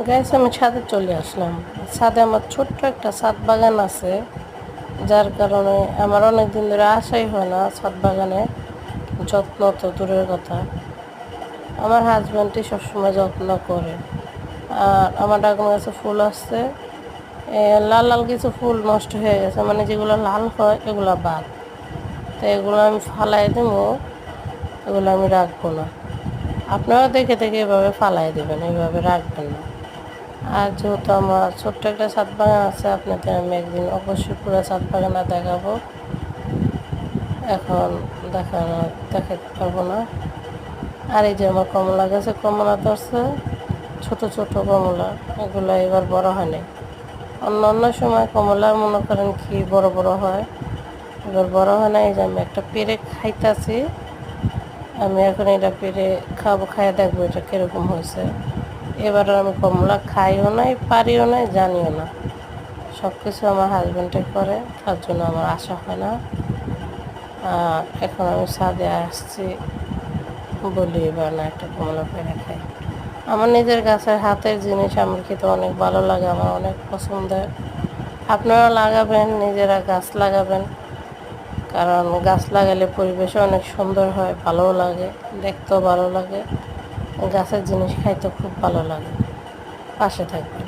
Guys, আমি ছাদে চলে আসলাম। ছাদে আমার ছোট্ট একটা ছাদ বাগান আছে, যার কারণে আমার অনেক দিন ধরে আসাই হয় না ছাদ বাগানে। যত্ন তো দূরের কথা, আমার হাজব্যান্ডই সবসময় যত্ন করে। আর আমার ড্রাগন গাছে ফুল আসছে, লাল লাল কিছু ফুল নষ্ট হয়ে গেছে, মানে যেগুলো লাল হয় এগুলো বাদ। তো এগুলো আমি ফালাই দেবো, এগুলো আমি রাখবো না। আপনারা দেখে দেখে এভাবে ফালাই দেবেন, এভাবে রাখবেন না। আর যেহেতু আমার ছোট্ট একটা ছাদ বাগান আছে, আপনাদের আমি একদিন অবশ্যই পুরো ছাদ বাগানটা দেখাবো। এখন দেখাতে পারবো না। আর এই যে আমার কমলা গাছে কমলা ধরছে, ছোট ছোট কমলা, এগুলো এবার বড় হয় নাই। অন্য অন্য সময় কমলা মনে করেন কি বড় বড় হয়, এবার বড় হয় না। এই যে আমি একটা পেরে খাইতেছি, আমি এখন এটা পেরে খাবো, খাইয়ে দেখবো এটা কীরকম হয়েছে। এবার আমি কমলা খাইও নাই, পারিও নাই, জানিও না। সব কিছু আমার হাজব্যান্ডে করে, তার জন্য আমার আশা হয় না। এখন আমি ছাদে আসছি বলি এবার না একটা কমলা পেড়ে খাই। আমার নিজের গাছের হাতের জিনিস আমার খেতে অনেক ভালো লাগে, আমার অনেক পছন্দের। আপনারা লাগাবেন, নিজেরা গাছ লাগাবেন, কারণ গাছ লাগালে পরিবেশও অনেক সুন্দর হয়, ভালোও লাগে, দেখতেও ভালো লাগে, গাছের জিনিস খাইতে খুব ভালো লাগে। পাশে থাকবেন।